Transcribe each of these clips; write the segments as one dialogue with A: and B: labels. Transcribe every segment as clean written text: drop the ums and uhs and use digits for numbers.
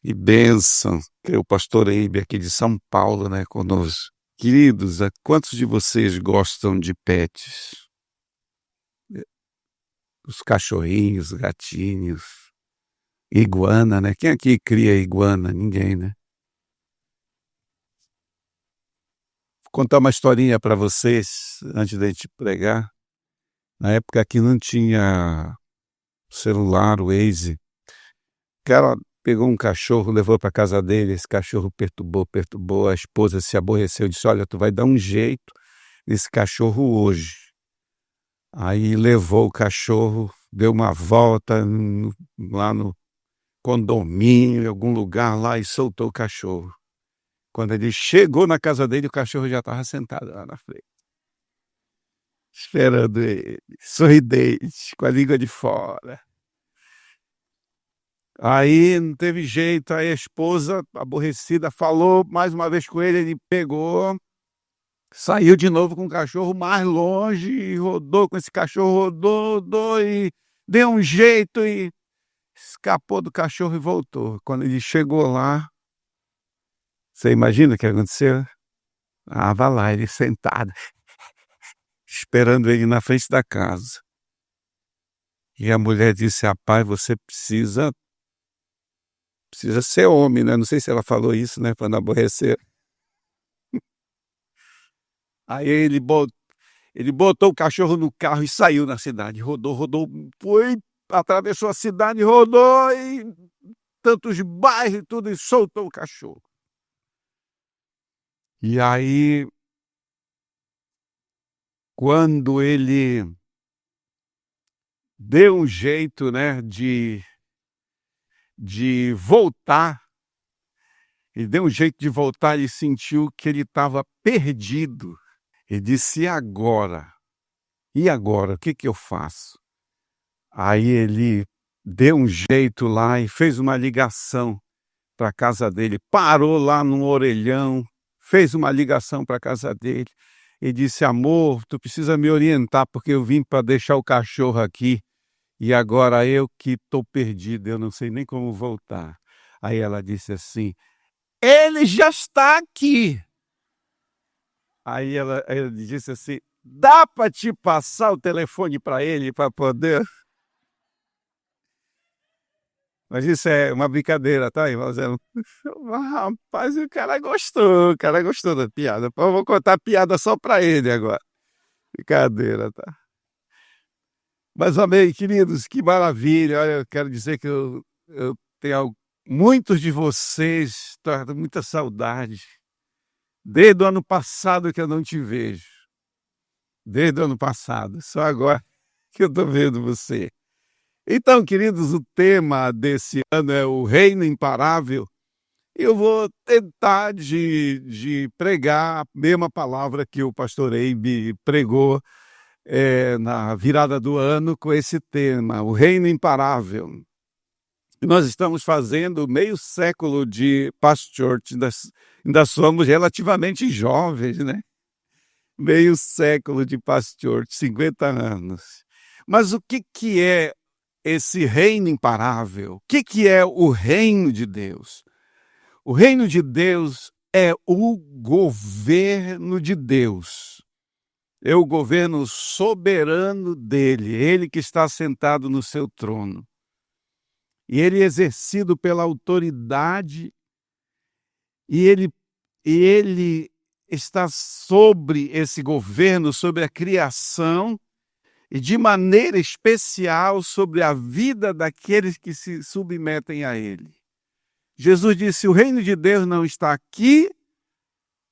A: Que bênção ter o pastor Eibe aqui de São Paulo, né, conosco. Queridos, quantos de vocês gostam de pets? Os cachorrinhos, gatinhos, iguana, né? Quem aqui cria iguana? Ninguém, né? Vou contar uma historinha para vocês antes da gente pregar. Na época que não tinha celular, o Waze, o cara pegou um cachorro, levou para casa dele, esse cachorro perturbou, a esposa se aborreceu, disse, olha, tu vai dar um jeito nesse cachorro hoje. Aí levou o cachorro, deu uma volta lá no condomínio, em algum lugar lá, e soltou o cachorro. Quando ele chegou na casa dele, o cachorro já estava sentado lá na frente, esperando ele, sorridente, com a língua de fora. Aí não teve jeito, aí a esposa, aborrecida, falou mais uma vez com ele pegou, saiu de novo com o cachorro mais longe, e rodou com esse cachorro, rodou e deu um jeito e escapou do cachorro e voltou. Quando ele chegou lá, você imagina o que aconteceu? Estava lá, ele sentado, esperando ele na frente da casa. E a mulher disse, rapaz, você precisa ser homem, né? Não sei se ela falou isso, né? Para não aborrecer. Aí ele botou o cachorro no carro e saiu na cidade. Rodou, foi, atravessou a cidade, rodou e tantos bairros e tudo, e soltou o cachorro. E aí, quando ele deu um jeito, né, de voltar, ele sentiu que ele estava perdido. Ele disse, e agora? O que eu faço? Aí ele deu um jeito lá e fez uma ligação para a casa dele, parou lá no orelhão, fez uma ligação para a casa dele e disse, amor, tu precisa me orientar porque eu vim para deixar o cachorro aqui e agora eu que estou perdido, eu não sei nem como voltar. Aí ela disse assim, ele já está aqui. Aí ele disse assim, dá para te passar o telefone para ele para poder... Mas isso é uma brincadeira, tá, irmão? Rapaz, o cara gostou da piada. Eu vou contar a piada só para ele agora. Brincadeira, tá? Mas amém, queridos, que maravilha. Olha, eu quero dizer que eu tenho muitos de vocês, muita saudade. Desde o ano passado que eu não te vejo. Desde o ano passado. Só agora que eu estou vendo você. Então, queridos, o tema desse ano é o Reino Imparável. Eu vou tentar de pregar a mesma palavra que o pastor Eibe pregou na virada do ano com esse tema, o Reino Imparável. E nós estamos fazendo meio século de Past Church, ainda somos relativamente jovens, né? Meio século de Past Church, 50 anos. Mas o que é esse reino imparável? O que é o reino de Deus? O reino de Deus é o governo de Deus. É o governo soberano dele, ele que está sentado no seu trono. E ele é exercido pela autoridade e ele está sobre esse governo, sobre a criação, e de maneira especial sobre a vida daqueles que se submetem a ele. Jesus disse, o reino de Deus não está aqui,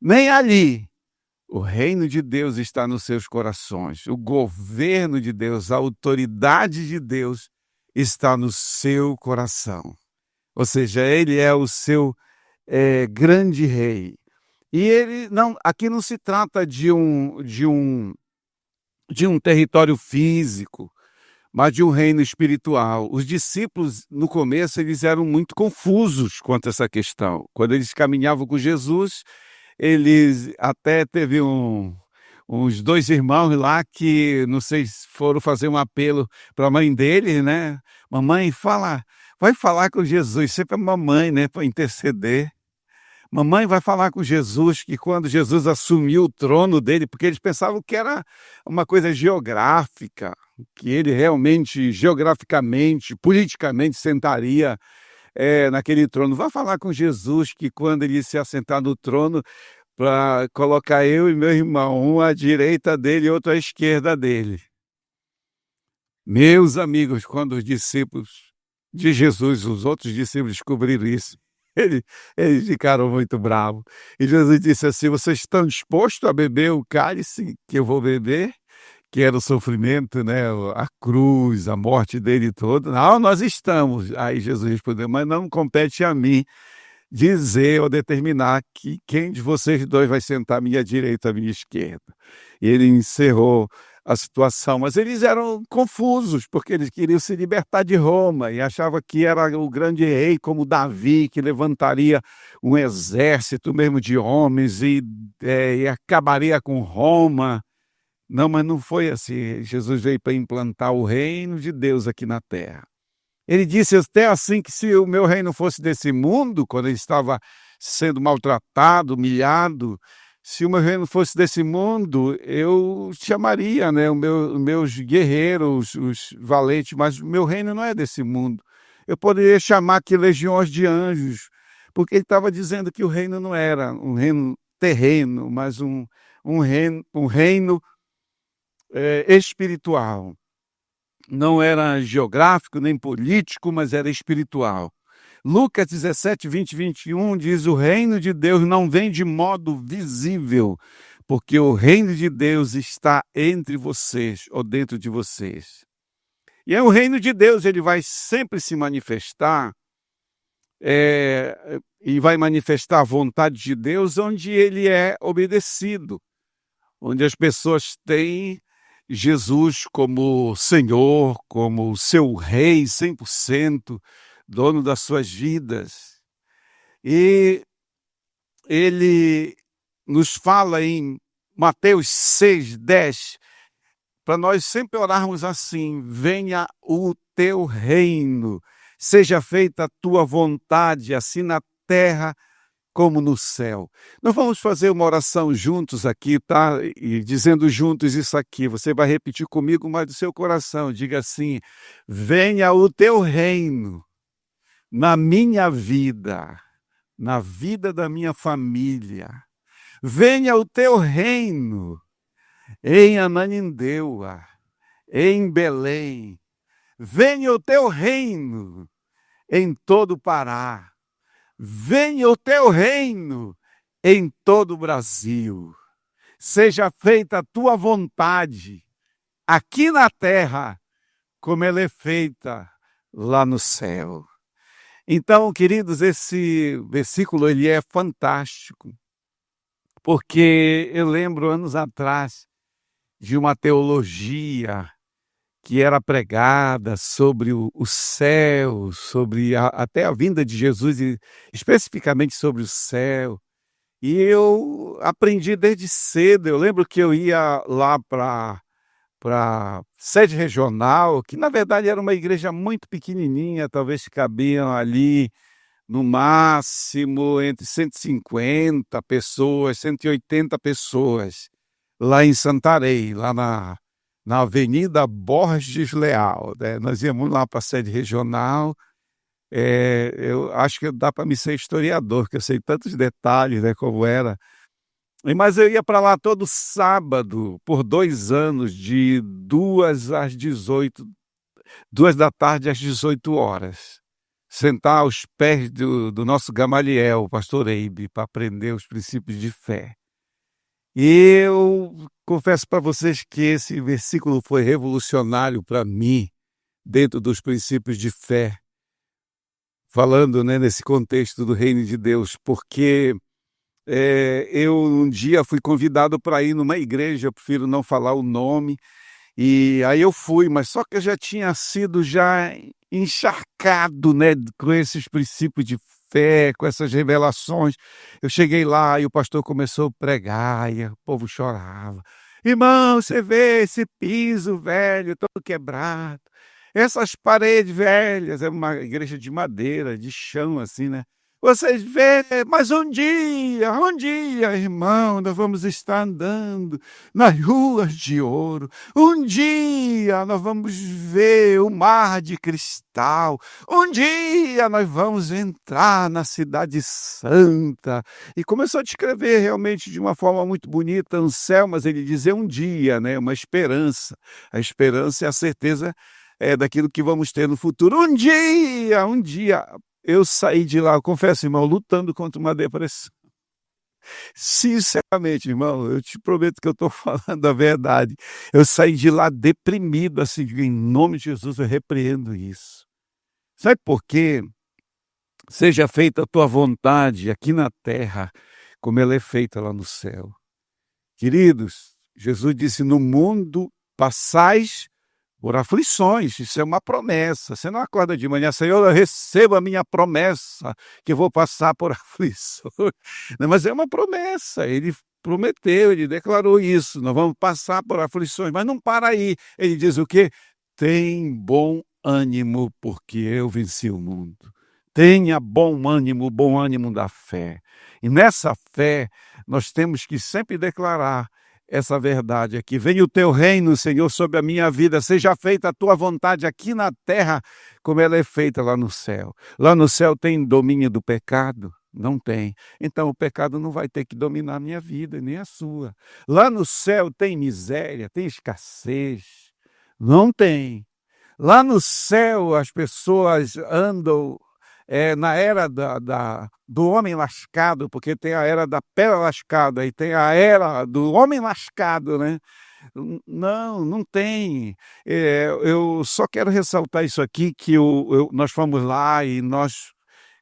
A: nem ali. O reino de Deus está nos seus corações. O governo de Deus, a autoridade de Deus está no seu coração. Ou seja, ele é o seu grande rei. E ele aqui não se trata de um território físico, mas de um reino espiritual. Os discípulos, no começo, eles eram muito confusos quanto a essa questão. Quando eles caminhavam com Jesus, eles até teve uns dois irmãos lá que, não sei se foram fazer um apelo para a mãe dele, né? Mamãe, fala vai falar com Jesus, sempre a mamãe, né, para interceder. Mamãe vai falar com Jesus que quando Jesus assumiu o trono dele, porque eles pensavam que era uma coisa geográfica, que ele realmente, geograficamente, politicamente, sentaria naquele trono. Vai falar com Jesus que quando ele se assentar no trono, para colocar eu e meu irmão, um à direita dele e outro à esquerda dele. Meus amigos, quando os discípulos de Jesus, os outros discípulos descobriram isso, eles ficaram muito bravos. E Jesus disse assim: vocês estão dispostos a beber o cálice que eu vou beber? Que era o sofrimento, né? A cruz, a morte dele toda. Não, nós estamos. Aí Jesus respondeu: mas não compete a mim dizer ou determinar que quem de vocês dois vai sentar à minha direita, à minha esquerda. E ele encerrou a situação, mas eles eram confusos, porque eles queriam se libertar de Roma e achavam que era o grande rei como Davi, que levantaria um exército mesmo de homens e acabaria com Roma. Não, mas não foi assim. Jesus veio para implantar o reino de Deus aqui na terra. Ele disse até assim que se o meu reino fosse desse mundo, quando ele estava sendo maltratado, humilhado, se o meu reino fosse desse mundo, eu chamaria, né, os meus guerreiros, os valentes, mas o meu reino não é desse mundo. Eu poderia chamar aqui legiões de anjos, porque ele estava dizendo que o reino não era um reino terreno, mas um reino espiritual. Não era geográfico nem político, mas era espiritual. Lucas 17, 20 e 21 diz: o reino de Deus não vem de modo visível, porque o reino de Deus está entre vocês, ou dentro de vocês. E o reino de Deus, ele vai sempre se manifestar, e vai manifestar a vontade de Deus onde ele é obedecido, onde as pessoas têm Jesus como Senhor, como seu Rei 100%, dono das suas vidas. E ele nos fala em Mateus 6:10, para nós sempre orarmos assim: venha o teu reino, seja feita a tua vontade, assim na terra como no céu. Nós vamos fazer uma oração juntos aqui, tá? E dizendo juntos isso aqui, você vai repetir comigo, mas do seu coração, diga assim: venha o teu reino na minha vida, na vida da minha família. Venha o teu reino em Ananindeua, em Belém. Venha o teu reino em todo o Pará. Venha o teu reino em todo o Brasil. Seja feita a tua vontade, aqui na terra, como ela é feita lá no céu. Então, queridos, esse versículo ele é fantástico, porque eu lembro anos atrás de uma teologia que era pregada sobre o céu, sobre até a vinda de Jesus, e especificamente sobre o céu. E eu aprendi desde cedo. Eu lembro que eu ia lá para sede regional, que na verdade era uma igreja muito pequenininha, talvez cabiam ali no máximo entre 150 pessoas, 180 pessoas, lá em Santarém, lá na Avenida Borges Leal, né? Nós íamos lá para a sede regional. Eu acho que dá para me ser historiador, porque eu sei tantos detalhes, né, como era. Mas eu ia para lá todo sábado, por 2 anos, de 2 às 18, 2 da tarde às 18 horas. Sentar aos pés do nosso Gamaliel, o pastor Eibe, para aprender os princípios de fé. E eu confesso para vocês que esse versículo foi revolucionário para mim, dentro dos princípios de fé, falando, né, nesse contexto do reino de Deus, porque eu um dia fui convidado para ir numa igreja, eu prefiro não falar o nome, e aí eu fui, mas só que eu já tinha sido encharcado, né, com esses princípios de fé, com essas revelações. Eu cheguei lá e o pastor começou a pregar e o povo chorava. Irmão, você vê esse piso velho, todo quebrado. essas paredes velhas, é uma igreja de madeira, de chão assim, né. Vocês vê, mas um dia, irmão, nós vamos estar andando nas ruas de ouro. Um dia nós vamos ver o mar de cristal. Um dia nós vamos entrar na cidade santa. E começou a descrever realmente de uma forma muito bonita um céu, mas ele dizia um dia, né, uma esperança. A esperança é a certeza daquilo que vamos ter no futuro. Um dia. Eu saí de lá, eu confesso, irmão, lutando contra uma depressão. Sinceramente, irmão, eu te prometo que eu estou falando a verdade. Eu saí de lá deprimido, assim, em nome de Jesus, eu repreendo isso. Sabe por quê? Seja feita a tua vontade aqui na terra, como ela é feita lá no céu. Queridos, Jesus disse: no mundo passais por aflições, isso é uma promessa. Você não acorda de manhã, Senhor, eu recebo a minha promessa, que eu vou passar por aflições. Não, mas é uma promessa, ele prometeu, ele declarou isso, nós vamos passar por aflições, mas não para aí. Ele diz o quê? Tem bom ânimo, porque eu venci o mundo. Tenha bom ânimo da fé. E nessa fé, nós temos que sempre declarar essa verdade aqui. Venha o teu reino, Senhor, sobre a minha vida. Seja feita a tua vontade aqui na terra, como ela é feita lá no céu. Lá no céu tem domínio do pecado? Não tem. Então o pecado não vai ter que dominar a minha vida, nem a sua. Lá no céu tem miséria, tem escassez? Não tem. Lá no céu as pessoas andam na era do homem lascado, porque tem a era da pedra lascada e tem a era do homem lascado, né? Não, não tem. Eu só quero ressaltar isso aqui, que nós fomos lá e nós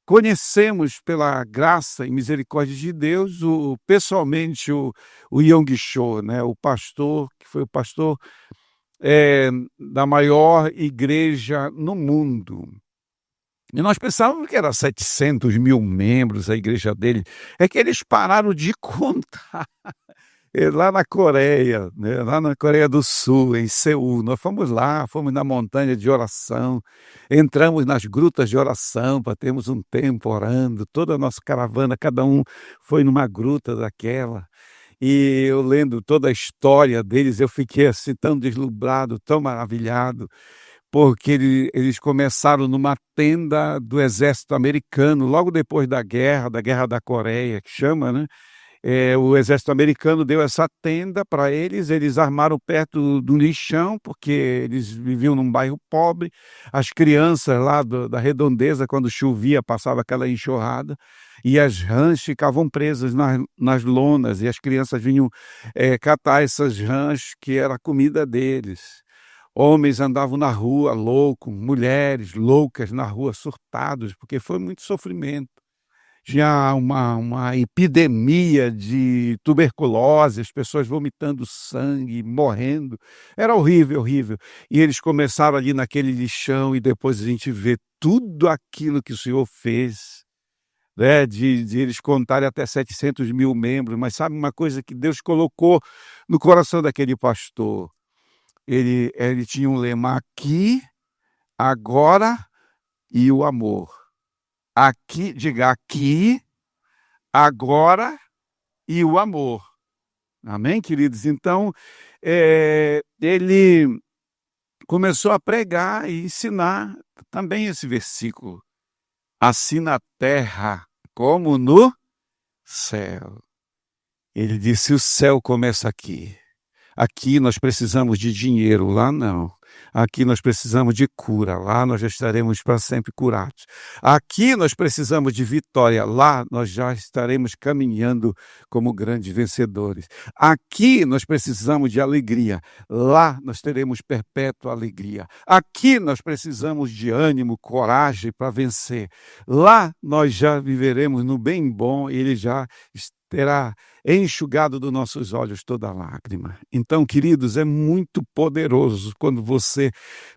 A: conhecemos pela graça e misericórdia de Deus, pessoalmente, o Yong Cho, né? O pastor, que foi o pastor da maior igreja no mundo. E nós pensávamos que era 700 mil membros a igreja dele. É que eles pararam de contar. Lá na Coreia, né? Lá na Coreia do Sul, em Seul. Nós fomos lá, fomos na montanha de oração, entramos nas grutas de oração para termos um tempo orando. Toda a nossa caravana, cada um foi numa gruta daquela. E eu lendo toda a história deles, eu fiquei assim tão deslumbrado, tão maravilhado, porque eles começaram numa tenda do exército americano, logo depois da Guerra da Coreia, que chama, né? O exército americano deu essa tenda para eles armaram perto do lixão, porque eles viviam num bairro pobre, as crianças lá da redondeza, quando chovia, passava aquela enxurrada, e as rãs ficavam presas nas lonas, e as crianças vinham catar essas rãs, que era a comida deles. Homens andavam na rua loucos, mulheres loucas na rua, surtados, porque foi muito sofrimento. Já uma epidemia de tuberculose, as pessoas vomitando sangue, morrendo. Era horrível, horrível. E eles começaram ali naquele lixão e depois a gente vê tudo aquilo que o Senhor fez, né? De eles contarem até 700 mil membros. Mas sabe uma coisa que Deus colocou no coração daquele pastor? Ele tinha um lema: aqui, agora e o amor. Aqui, diga aqui, agora e o amor. Amém, queridos? Então, ele começou a pregar e ensinar também esse versículo. Assim na terra como no céu. Ele disse: o céu começa aqui. Aqui nós precisamos de dinheiro, lá não. Aqui nós precisamos de cura, lá nós já estaremos para sempre curados. Aqui nós precisamos de vitória, lá nós já estaremos caminhando como grandes vencedores. Aqui nós precisamos de alegria, lá nós teremos perpétua alegria. Aqui nós precisamos de ânimo, coragem para vencer. Lá nós já viveremos no bem bom e ele já terá enxugado dos nossos olhos toda lágrima. Então, queridos, é muito poderoso quando você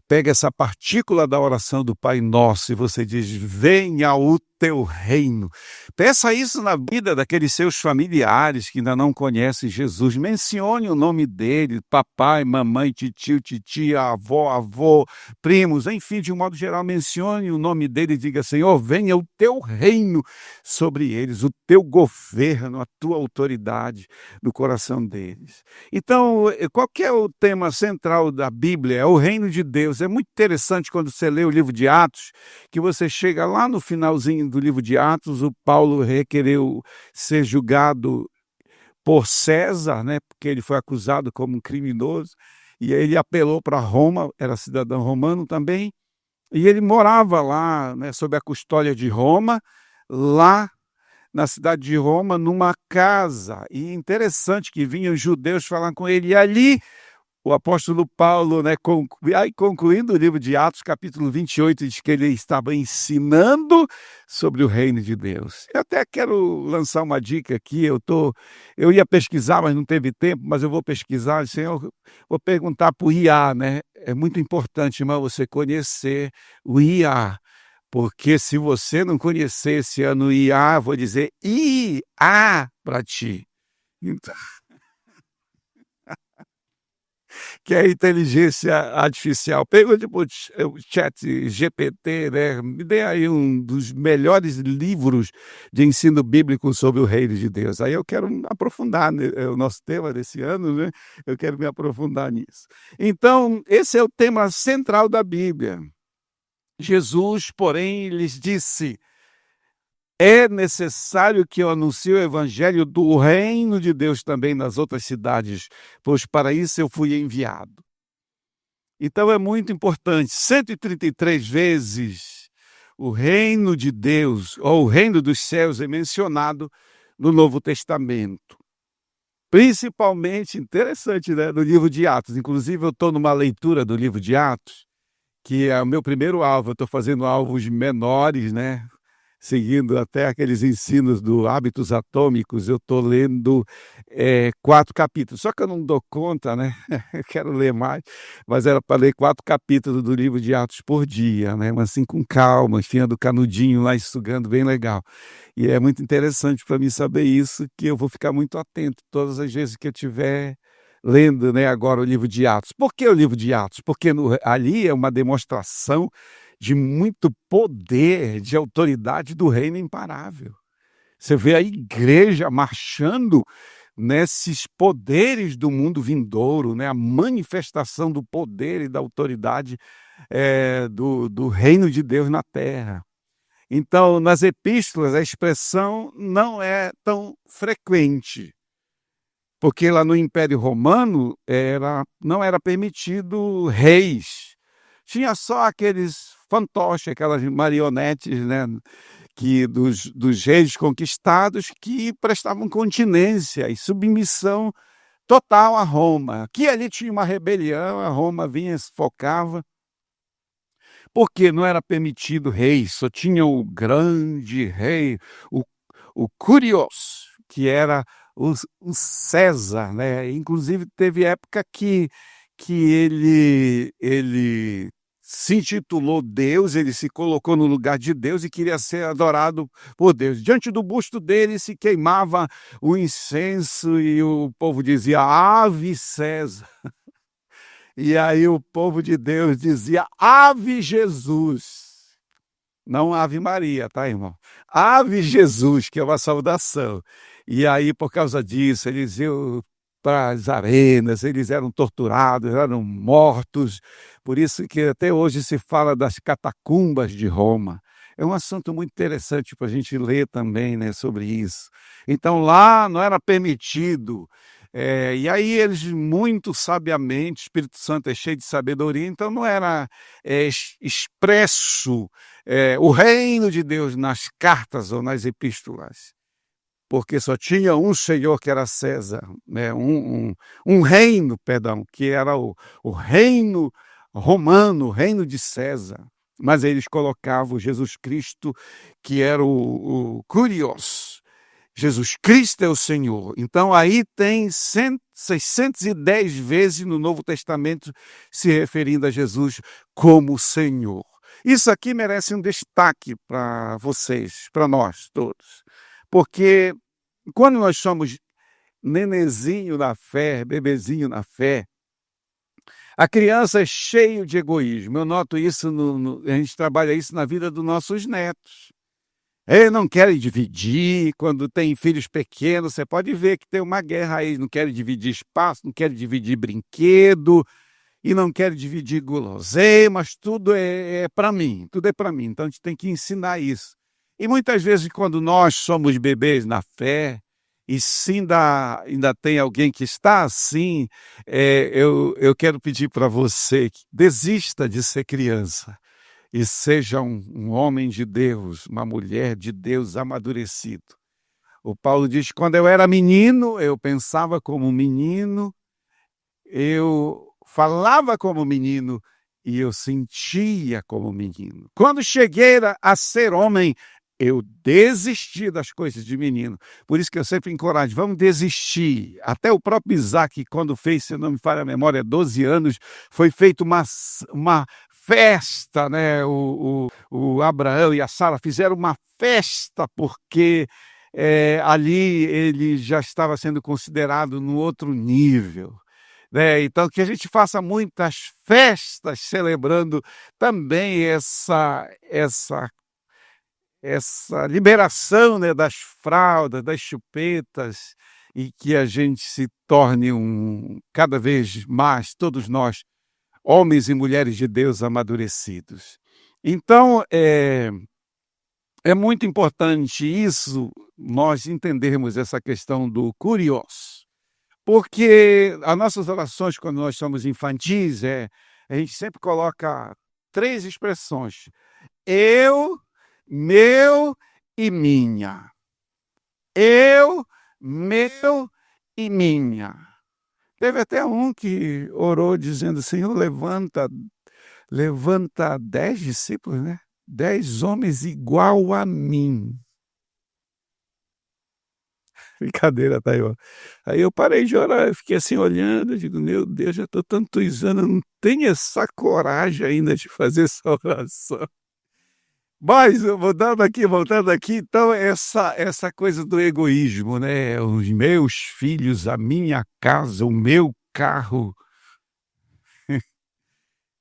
A: pega essa partícula da oração do Pai Nosso e você diz: venha o teu reino. Peça isso na vida daqueles seus familiares que ainda não conhecem Jesus. Mencione o nome dele, papai, mamãe, titio, titia, avó, avô, primos, enfim, de um modo geral, mencione o nome dele e diga: Senhor, venha o teu reino sobre eles, o teu governo, a tua autoridade no coração deles. Então, qual que é o tema central da Bíblia? É o reino de Deus. É muito interessante quando você lê o livro de Atos, que você chega lá no finalzinho do livro de Atos, o Paulo requereu ser julgado por César, né, porque ele foi acusado como um criminoso, e aí ele apelou para Roma, era cidadão romano também, e ele morava lá, né, sob a custódia de Roma, lá na cidade de Roma, numa casa. E interessante que vinham judeus falar com ele, e ali o apóstolo Paulo, né, concluindo o livro de Atos, capítulo 28, diz que ele estava ensinando sobre o reino de Deus. Eu até quero lançar uma dica aqui, eu ia pesquisar, mas não teve tempo, mas eu vou pesquisar, Senhor, vou perguntar para o IA, né? É muito importante, irmão, você conhecer o IA, porque se você não conhecer esse ano o IA, vou dizer IA para ti. Então, que é a inteligência artificial. Pergunte para o chat GPT, né? Me dê aí um dos melhores livros de ensino bíblico sobre o reino de Deus. Aí eu quero aprofundar, né? É o nosso tema desse ano, né? Eu quero me aprofundar nisso. Então, esse é o tema central da Bíblia. Jesus, porém, lhes disse: é necessário que eu anuncie o evangelho do reino de Deus também nas outras cidades, pois para isso eu fui enviado. Então é muito importante, 133 vezes o reino de Deus, ou o reino dos céus, é mencionado no Novo Testamento. Principalmente, interessante, né, no livro de Atos. Inclusive eu estou numa leitura do livro de Atos, que é o meu primeiro alvo. Eu estou fazendo alvos menores, né? Seguindo até aqueles ensinos do Hábitos Atômicos, eu estou lendo 4 capítulos. Só que eu não dou conta, né? Eu quero ler mais, mas era para ler 4 capítulos do livro de Atos por dia, né? Mas assim com calma, enfiando o canudinho lá, estugando, bem legal. E é muito interessante para mim saber isso, que eu vou ficar muito atento todas as vezes que eu estiver lendo, né, agora o livro de Atos. Por que o livro de Atos? Porque ali é uma demonstração de muito poder, de autoridade do reino imparável. Você vê a igreja marchando nesses poderes do mundo vindouro, né? A manifestação do poder e da autoridade do reino de Deus na terra. Então, nas epístolas, a expressão não é tão frequente, porque lá no Império Romano não era permitido reis. Tinha só aqueles fantoches, aquelas marionetes, né, dos reis conquistados que prestavam continência e submissão total a Roma. Que ali tinha uma rebelião, a Roma vinha, se focava, porque não era permitido reis, só tinha o grande rei, o Curios, que era o César, né? Inclusive teve época que ele se intitulou Deus, ele se colocou no lugar de Deus e queria ser adorado por Deus. Diante do busto dele se queimava o incenso e o povo dizia: Ave César. E aí o povo de Deus dizia: Ave Jesus. Não Ave Maria, tá, irmão? Ave Jesus, que é uma saudação. E aí, por causa disso, eles iam para as arenas, eles eram torturados, eram mortos. Por isso que até hoje se fala das catacumbas de Roma. É um assunto muito interessante para a gente ler também, né, sobre isso. Então lá não era permitido. E aí eles, muito sabiamente, o Espírito Santo é cheio de sabedoria, então não era expresso o reino de Deus nas cartas ou nas epístolas, porque só tinha um Senhor, que era César, né? um reino, perdão, que era o reino romano, o reino de César. Mas eles colocavam Jesus Cristo, que era o Curios. Jesus Cristo é o Senhor. Então aí tem 610 vezes no Novo Testamento se referindo a Jesus como Senhor. Isso aqui merece um destaque para vocês, para nós todos, porque quando nós somos nenenzinho na fé, bebezinho na fé, a criança é cheio de egoísmo. Eu noto isso a gente trabalha isso na vida dos nossos netos. Eles não querem dividir, quando tem filhos pequenos, você pode ver que tem uma guerra aí, não querem dividir espaço, não querem dividir brinquedo, e não querem dividir guloseimas, tudo é para mim, tudo é para mim. Então a gente tem que ensinar isso. E muitas vezes quando nós somos bebês na fé, e se ainda tem alguém que está assim, eu quero pedir para você que desista de ser criança e seja um homem de Deus, uma mulher de Deus amadurecido. O Paulo diz: quando eu era menino, eu pensava como menino, eu falava como menino e eu sentia como menino. Quando cheguei a ser homem, eu desisti das coisas de menino. Por isso que eu sempre encorajo, vamos desistir. Até o próprio Isaac, quando fez, se não me falha a memória, 12 anos, foi feita uma festa, né? O Abraão e a Sara fizeram uma festa porque ali ele já estava sendo considerado no outro nível. Então, que a gente faça muitas festas celebrando também essa liberação, né, das fraldas, das chupetas, e que a gente se torne cada vez mais, todos nós, homens e mulheres de Deus amadurecidos. Então, é muito importante isso, nós entendermos essa questão do kurios, porque as nossas orações, quando nós somos infantis, a gente sempre coloca 3 expressões: eu, meu e minha. Eu, meu e minha. Teve até um que orou dizendo: Senhor, levanta 10 discípulos, né? 10 homens igual a mim. Brincadeira, tá aí, ó. Aí eu parei de orar, eu fiquei assim olhando, eu digo: meu Deus, já estou tantos anos, não tenho essa coragem ainda de fazer essa oração. Mas, voltando aqui, então, essa coisa do egoísmo, né? Os meus filhos, a minha casa, o meu carro.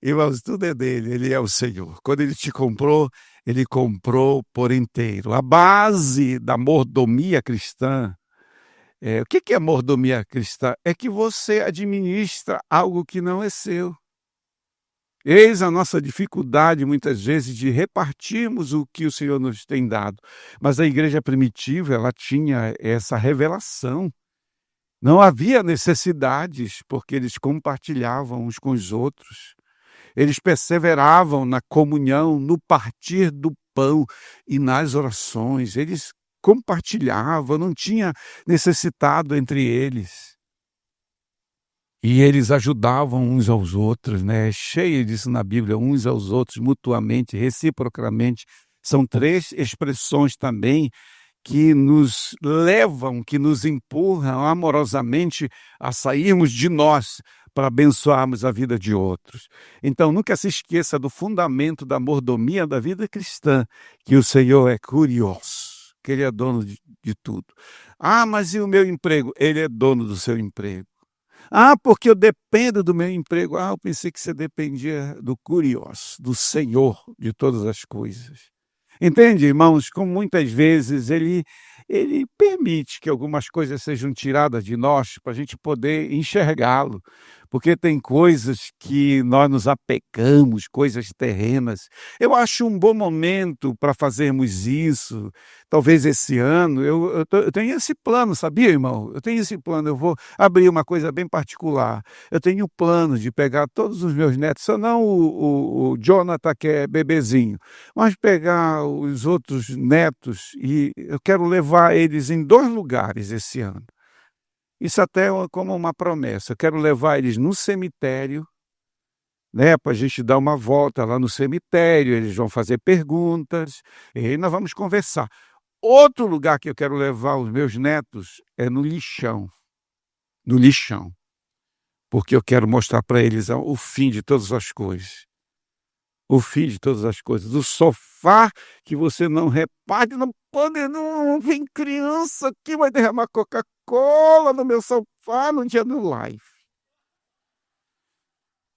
A: Irmãos, tudo é dele, ele é o Senhor. Quando ele te comprou, ele comprou por inteiro. A base da mordomia cristã, o que é mordomia cristã? É que você administra algo que não é seu. Eis a nossa dificuldade, muitas vezes, de repartirmos o que o Senhor nos tem dado. Mas a igreja primitiva, ela tinha essa revelação. Não havia necessidades, porque eles compartilhavam uns com os outros. Eles perseveravam na comunhão, no partir do pão e nas orações. Eles compartilhavam, não tinha necessitado entre eles. E eles ajudavam uns aos outros, né? Cheio disso na Bíblia, uns aos outros, mutuamente, reciprocamente. São 3 expressões também que nos levam, que nos empurram amorosamente a sairmos de nós para abençoarmos a vida de outros. Então, nunca se esqueça do fundamento da mordomia da vida cristã, que o Senhor é curioso, que Ele é dono de tudo. Ah, mas e o meu emprego? Ele é dono do seu emprego. Ah, porque eu dependo do meu emprego. Ah, eu pensei que você dependia do Kurios, do Senhor de todas as coisas. Entende, irmãos? Como muitas vezes ele permite que algumas coisas sejam tiradas de nós para a gente poder enxergá-lo. Porque tem coisas que nós nos apegamos, coisas terrenas. Eu acho um bom momento para fazermos isso. Talvez esse ano, eu tenho esse plano, sabia, irmão? Eu tenho esse plano, eu vou abrir uma coisa bem particular. Eu tenho o plano de pegar todos os meus netos, só não o Jonathan, que é bebezinho, mas pegar os outros netos e eu quero levar eles em 2 lugares esse ano. Isso até como uma promessa. Eu quero levar eles no cemitério, né, para a gente dar uma volta lá no cemitério, eles vão fazer perguntas, e aí nós vamos conversar. Outro lugar que eu quero levar os meus netos é no lixão, porque eu quero mostrar para eles o fim de todas as coisas. o fim de todas as coisas. O sofá que você não reparte, não pode, não vem criança aqui, vai derramar Coca-Cola no meu sofá no dia do live.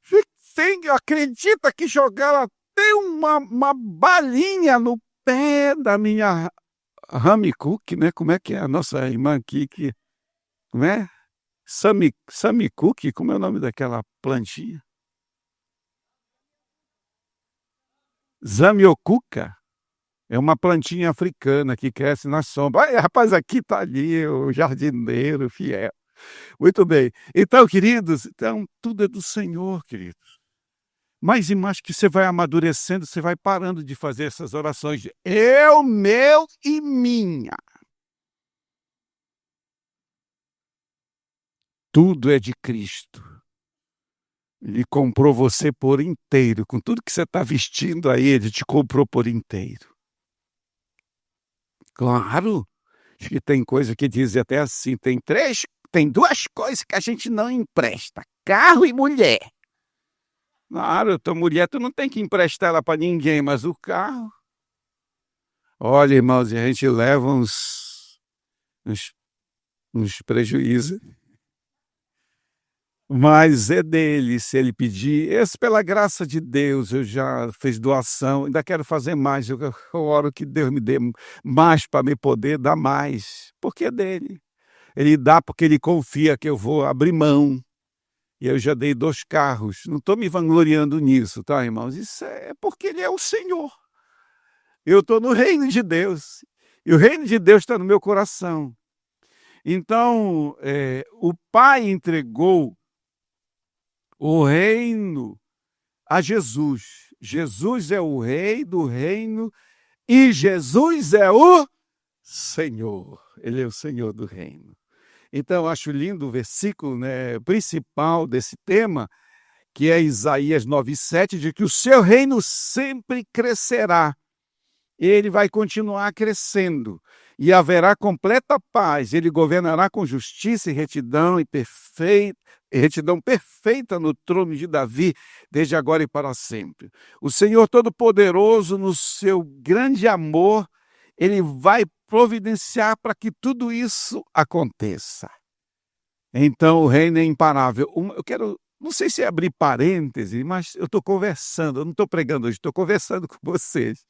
A: Você acredita que jogaram até uma balinha no pé da minha Rami Cook, né? Como é que é a nossa irmã aqui? Como é? Sammy Cook, como é o nome daquela plantinha? Zamiocuca. É uma plantinha africana que cresce na sombra. Ai, rapaz, aqui está ali o jardineiro fiel. Muito bem. Então, queridos, tudo é do Senhor, queridos. Mais e mais que você vai amadurecendo, você vai parando de fazer essas orações de eu, meu e minha. Tudo é de Cristo. Ele comprou você por inteiro. Com tudo que você está vestindo aí, ele te comprou por inteiro. Claro, acho que tem coisa que diz até assim, tem duas coisas que a gente não empresta, carro e mulher. Claro, tua mulher tu não tem que emprestar ela para ninguém, mas o carro... Olha, irmãos, a gente leva uns prejuízos. Mas é dele, se ele pedir. Esse, pela graça de Deus, eu já fiz doação, ainda quero fazer mais. Eu oro que Deus me dê mais para me poder dar mais, porque é dele. Ele dá porque ele confia que eu vou abrir mão. E eu já dei 2 carros. Não estou me vangloriando nisso, tá, irmãos? Isso é porque ele é o Senhor. Eu estou no reino de Deus. E o reino de Deus está no meu coração. Então, o Pai entregou o reino a Jesus. Jesus é o rei do reino e Jesus é o Senhor. Ele é o Senhor do reino. Então, eu acho lindo o versículo, né, principal desse tema, que é Isaías 9:7, de que o seu reino sempre crescerá. Ele vai continuar crescendo e haverá completa paz. Ele governará com justiça e retidão retidão perfeita no trono de Davi, desde agora e para sempre. O Senhor Todo-Poderoso, no seu grande amor, ele vai providenciar para que tudo isso aconteça. Então, o reino é imparável. Eu quero, não sei se é abrir parêntese, mas eu estou conversando, eu não estou pregando hoje, estou conversando com vocês.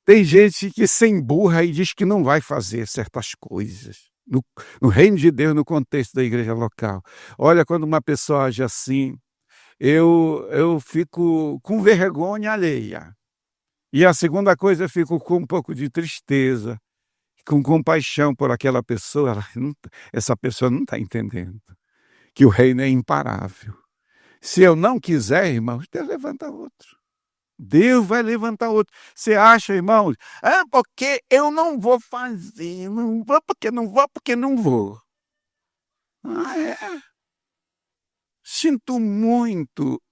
A: Tem gente que se emburra e diz que não vai fazer certas coisas. No reino de Deus, no contexto da igreja local. Olha, quando uma pessoa age assim, eu fico com vergonha alheia. E a segunda coisa, eu fico com um pouco de tristeza, com compaixão por aquela pessoa. Essa pessoa não está entendendo que o reino é imparável. Se eu não quiser, irmãos, Deus levanta outro. Deus vai levantar outro. Você acha, irmãos? Porque eu não vou fazer, não vou porque não vou. É. Sinto muito,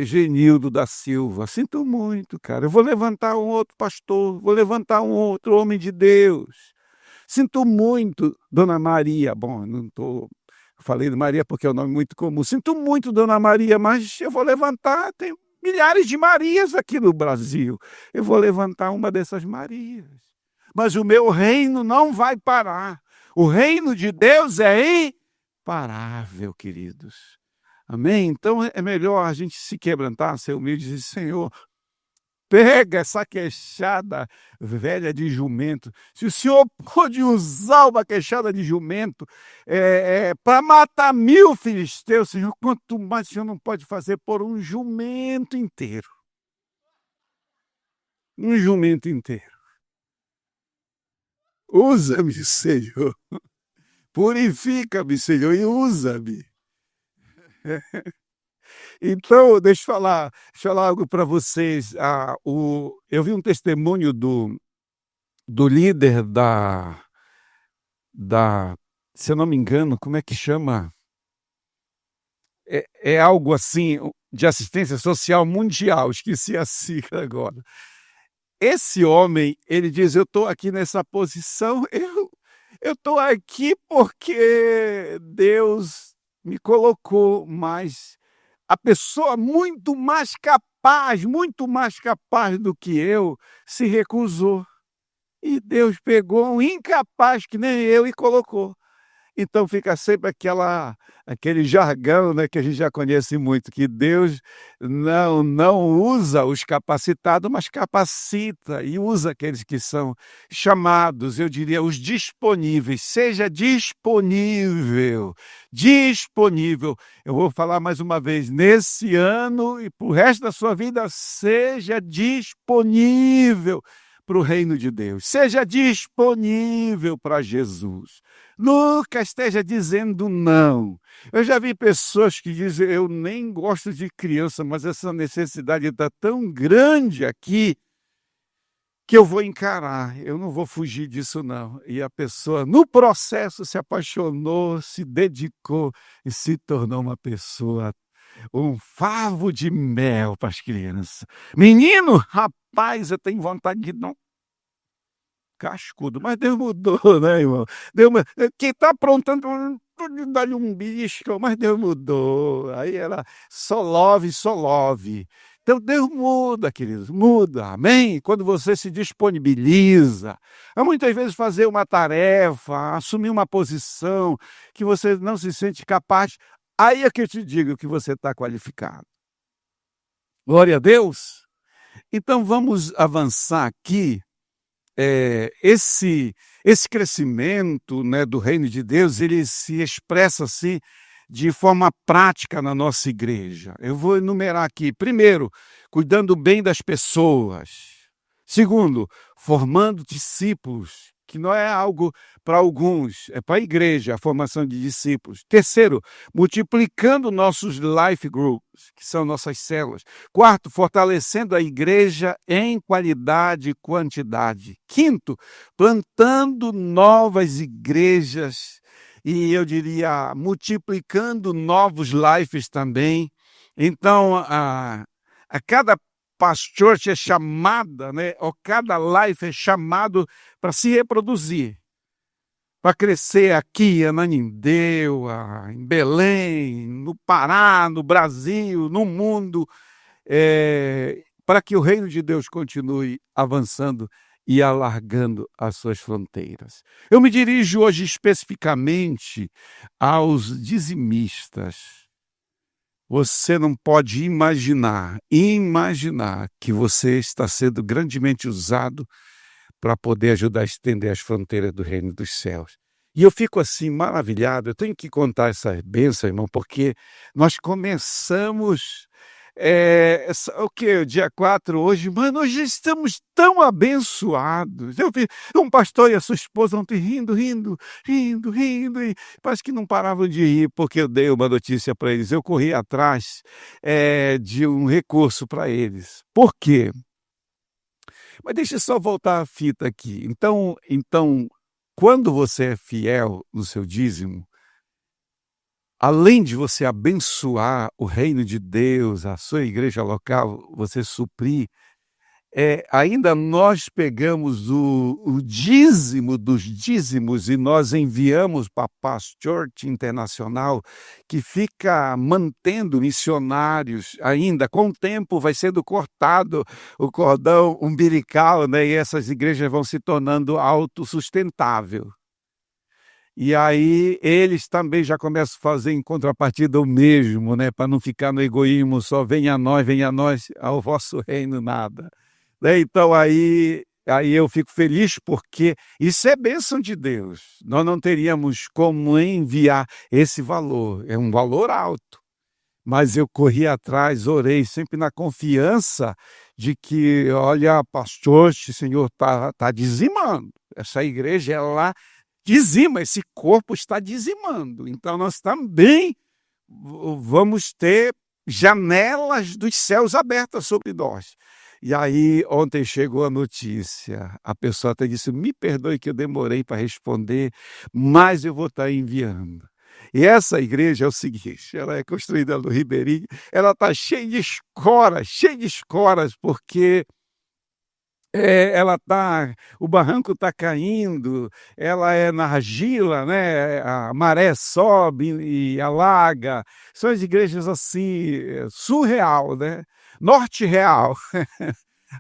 A: Genildo da Silva, sinto muito, cara. Eu vou levantar um outro pastor, vou levantar um outro homem de Deus. Sinto muito, Dona Maria. Bom, não estou... Falei de Maria porque é um nome muito comum. Sinto muito, Dona Maria, mas eu vou levantar, tem milhares de Marias aqui no Brasil. Eu vou levantar uma dessas Marias. Mas o meu reino não vai parar. O reino de Deus é imparável, queridos. Amém? Então é melhor a gente se quebrantar, ser humilde e dizer, Senhor, pega essa queixada velha de jumento. Se o Senhor pode usar uma queixada de jumento para matar 1000 filisteus, Senhor, quanto mais o Senhor não pode fazer por um jumento inteiro. Um jumento inteiro. Usa-me, Senhor. Purifica-me, Senhor, e usa-me. Então, deixa eu falar algo para vocês. Eu vi um testemunho do líder se eu não me engano, como é que chama? É algo assim, de assistência social mundial, esqueci a sigla agora. Esse homem, ele diz, eu estou aqui nessa posição, eu estou aqui porque Deus me colocou, mas a pessoa muito mais capaz do que eu, se recusou. E Deus pegou um incapaz que nem eu e colocou. Então fica sempre aquele jargão, né, que a gente já conhece muito, que Deus não usa os capacitados, mas capacita e usa aqueles que são chamados, eu diria, os disponíveis. Seja disponível, disponível. Eu vou falar mais uma vez, nesse ano e para o resto da sua vida, seja disponível para o reino de Deus. Seja disponível para Jesus. Nunca esteja dizendo não. Eu já vi pessoas que dizem, eu nem gosto de criança, mas essa necessidade está tão grande aqui que eu vou encarar, eu não vou fugir disso não. E a pessoa, no processo, se apaixonou, se dedicou e se tornou uma pessoa, um favo de mel para as crianças. Menino, rapaz, eu tenho vontade de não cascudo, mas Deus mudou, né, irmão? Quem está aprontando, dar-lhe um bicho, mas Deus mudou. Aí era só love, só love. Então Deus muda, queridos, muda, amém? Quando você se disponibiliza a muitas vezes fazer uma tarefa, assumir uma posição que você não se sente capaz, aí é que eu te digo que você está qualificado. Glória a Deus. Então vamos avançar aqui. Esse crescimento, né, do reino de Deus, ele se expressa assim de forma prática na nossa igreja. Eu vou enumerar aqui. Primeiro, cuidando bem das pessoas. Segundo, formando discípulos, que não é algo para alguns, é para a igreja, a formação de discípulos. Terceiro, multiplicando nossos life groups, que são nossas células. Quarto, fortalecendo a igreja em qualidade e quantidade. Quinto, plantando novas igrejas e, eu diria, multiplicando novos lives também. Então, a cada pastor é chamada, né, ou cada life é chamado para se reproduzir, para crescer aqui em Ananindeua, em Belém, no Pará, no Brasil, no mundo, para que o reino de Deus continue avançando e alargando as suas fronteiras. Eu me dirijo hoje especificamente aos dizimistas. Você não pode imaginar que você está sendo grandemente usado para poder ajudar a estender as fronteiras do reino dos céus. E eu fico assim maravilhado, eu tenho que contar essa bênção, irmão, porque nós começamos, o quê? Dia 4 hoje, mano, hoje estamos tão abençoados. Eu vi um pastor e a sua esposa ontem rindo, e parece que não paravam de rir, porque eu dei uma notícia para eles. Eu corri atrás de um recurso para eles. Por quê? Mas deixa eu só voltar a fita aqui. Então, quando você é fiel no seu dízimo, além de você abençoar o reino de Deus, a sua igreja local, você suprir, ainda nós pegamos o dízimo dos dízimos e nós enviamos para a Paz Church Internacional, que fica mantendo missionários ainda. Com o tempo vai sendo cortado o cordão umbilical, né? E essas igrejas vão se tornando autossustentáveis. E aí eles também já começam a fazer em contrapartida o mesmo, né? Para não ficar no egoísmo só, venha a nós, ao vosso reino nada. Então aí eu fico feliz porque isso é bênção de Deus. Nós não teríamos como enviar esse valor, é um valor alto. Mas eu corri atrás, orei, sempre na confiança de que, olha, pastor, o Senhor tá dizimando. Essa igreja, ela dizima, esse corpo está dizimando. Então nós também vamos ter janelas dos céus abertas sobre nós. E aí, ontem chegou a notícia, a pessoa até disse, me perdoe que eu demorei para responder, mas eu vou estar enviando. E essa igreja é o seguinte, ela é construída no Ribeirinho, ela está cheia de escoras, porque o barranco está caindo, ela é na argila, né? A maré sobe e alaga. São as igrejas assim, surreal, né? Norte real.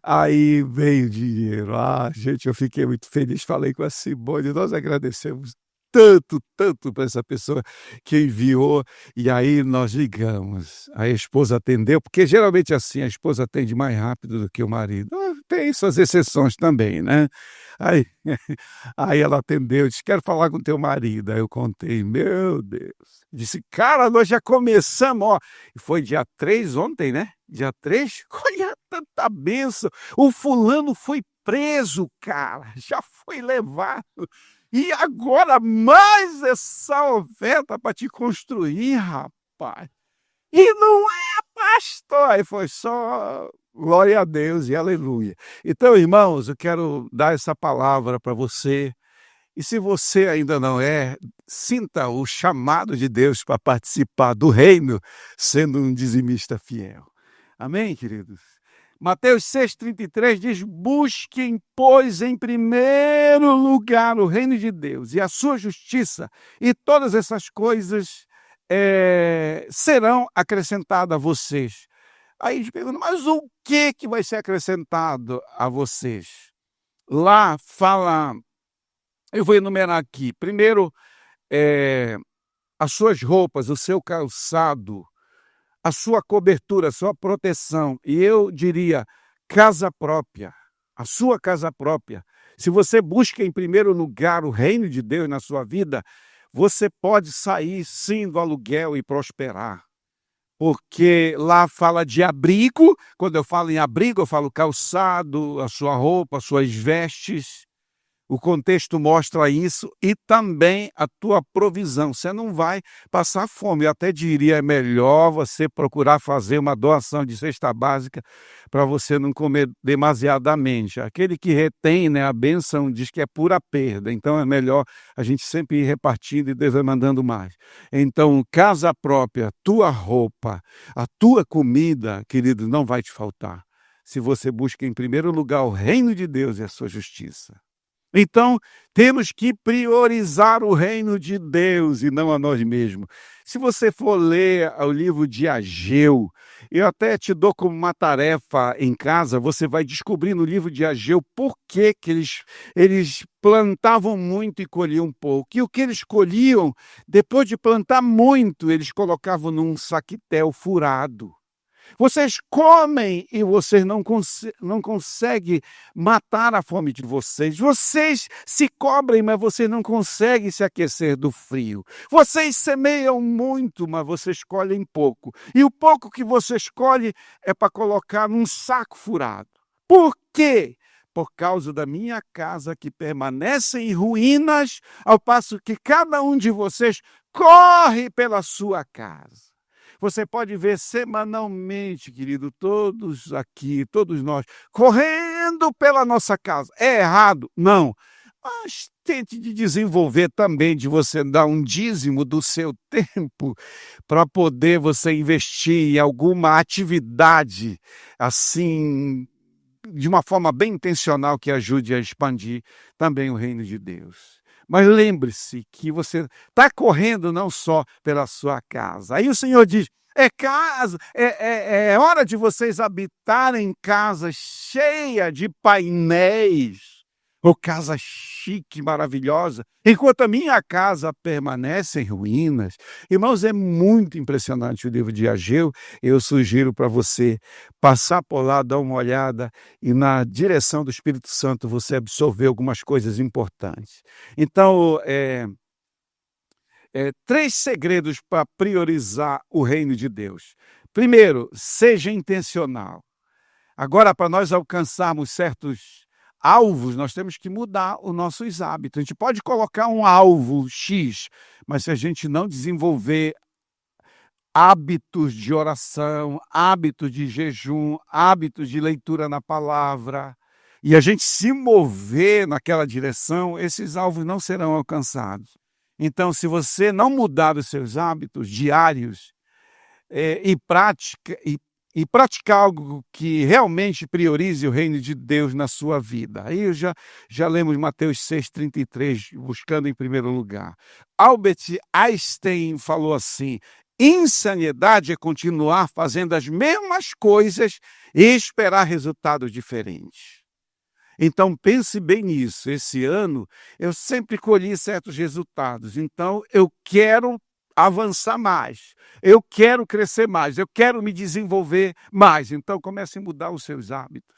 A: Aí veio o dinheiro. Ah, gente, eu fiquei muito feliz. Falei com a Simone, nós agradecemos tanto, tanto para essa pessoa que enviou. E aí nós ligamos. A esposa atendeu, porque geralmente é assim, a esposa atende mais rápido do que o marido. Tem suas exceções também, né? Aí, aí ela atendeu, disse, quero falar com teu marido. Aí eu contei, meu Deus. Disse, cara, nós já começamos, ó. E foi dia 3 ontem, né? Dia 3? Olha tanta bênção. O fulano foi preso, cara. Já foi levado. E agora mais essa oferta para te construir, rapaz. E não é pastor. Aí foi só glória a Deus e aleluia. Então, irmãos, eu quero dar essa palavra para você. E se você ainda não é, sinta o chamado de Deus para participar do reino, sendo um dizimista fiel. Amém, queridos? Mateus 6,33 diz, busquem, pois, em primeiro lugar o reino de Deus e a sua justiça, e todas essas coisas serão acrescentadas a vocês. Aí a gente pergunta, mas o que vai ser acrescentado a vocês? Lá fala, eu vou enumerar aqui, primeiro, as suas roupas, o seu calçado, a sua cobertura, a sua proteção, e eu diria casa própria, a sua casa própria. Se você busca em primeiro lugar o reino de Deus na sua vida, você pode sair sim do aluguel e prosperar. Porque lá fala de abrigo, quando eu falo em abrigo, eu falo calçado, a sua roupa, as suas vestes. O contexto mostra isso e também a tua provisão. Você não vai passar fome. Eu até diria, é melhor você procurar fazer uma doação de cesta básica para você não comer demasiadamente. Aquele que retém, né, a bênção diz que é pura perda. Então é melhor a gente sempre ir repartindo e Deus vai mandando mais. Então, casa própria, tua roupa, a tua comida, querido, não vai te faltar. Se você busca em primeiro lugar o reino de Deus e a sua justiça. Então, temos que priorizar o reino de Deus e não a nós mesmos. Se você for ler o livro de Ageu, eu até te dou como uma tarefa em casa, você vai descobrir no livro de Ageu por que eles plantavam muito e colhiam pouco. E o que eles colhiam, depois de plantar muito, eles colocavam num saquitel furado. Vocês comem e vocês não conseguem matar a fome de vocês. Vocês se cobrem, mas vocês não conseguem se aquecer do frio. Vocês semeiam muito, mas vocês colhem pouco. E o pouco que vocês colhem é para colocar num saco furado. Por quê? Por causa da minha casa que permanece em ruínas, ao passo que cada um de vocês corre pela sua casa. Você pode ver semanalmente, querido, todos aqui, todos nós, correndo pela nossa casa. É errado? Não. Mas tente de desenvolver também, de você dar um dízimo do seu tempo para poder você investir em alguma atividade, assim, de uma forma bem intencional que ajude a expandir também o reino de Deus. Mas lembre-se que você está correndo não só pela sua casa. Aí o Senhor diz, é hora de vocês habitarem casa cheia de painéis, ou casa chique, maravilhosa, enquanto a minha casa permanece em ruínas. Irmãos, é muito impressionante o livro de Ageu. Eu sugiro para você passar por lá, dar uma olhada e na direção do Espírito Santo você absorver algumas coisas importantes. Então, 3 segredos para priorizar o reino de Deus. Primeiro, seja intencional. Agora, para nós alcançarmos certos alvos, nós temos que mudar os nossos hábitos. A gente pode colocar um alvo X, mas se a gente não desenvolver hábitos de oração, hábitos de jejum, hábitos de leitura na palavra, e a gente se mover naquela direção, esses alvos não serão alcançados. Então, se você não mudar os seus hábitos diários e e praticar algo que realmente priorize o reino de Deus na sua vida. Aí já lemos Mateus 6,33, buscando em primeiro lugar. Albert Einstein falou assim: insanidade é continuar fazendo as mesmas coisas e esperar resultados diferentes. Então, pense bem nisso. Esse ano, eu sempre colhi certos resultados. Então, eu quero avançar mais. Eu quero crescer mais. Eu quero me desenvolver mais. Então, comece a mudar os seus hábitos.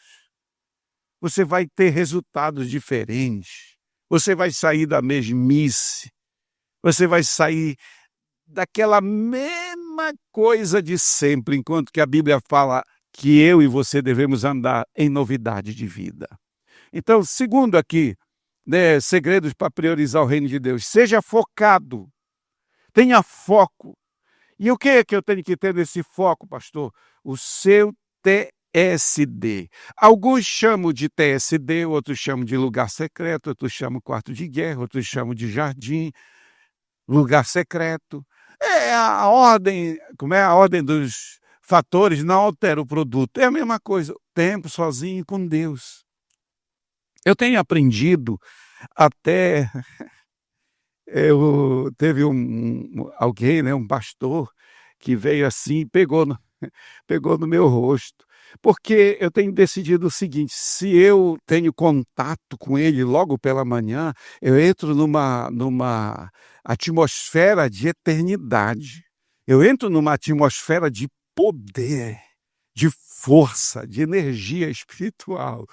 A: Você vai ter resultados diferentes. Você vai sair da mesmice. Você vai sair daquela mesma coisa de sempre, enquanto que a Bíblia fala que eu e você devemos andar em novidade de vida. Então, segundo aqui, né, segredos para priorizar o reino de Deus. Seja focado, tenha foco. E o que é que eu tenho que ter nesse foco, pastor? O seu TSD. Alguns chamam de TSD, outros chamam de lugar secreto, outros chamam quarto de guerra, outros chamam de jardim, lugar secreto. É a ordem, como é a ordem dos fatores, não altera o produto. É a mesma coisa, tempo sozinho com Deus. Eu tenho aprendido até, teve alguém, né, um pastor, que veio assim e pegou no meu rosto, porque eu tenho decidido o seguinte: se eu tenho contato com ele logo pela manhã, eu entro numa atmosfera de eternidade, eu entro numa atmosfera de poder, de força, de energia espiritual.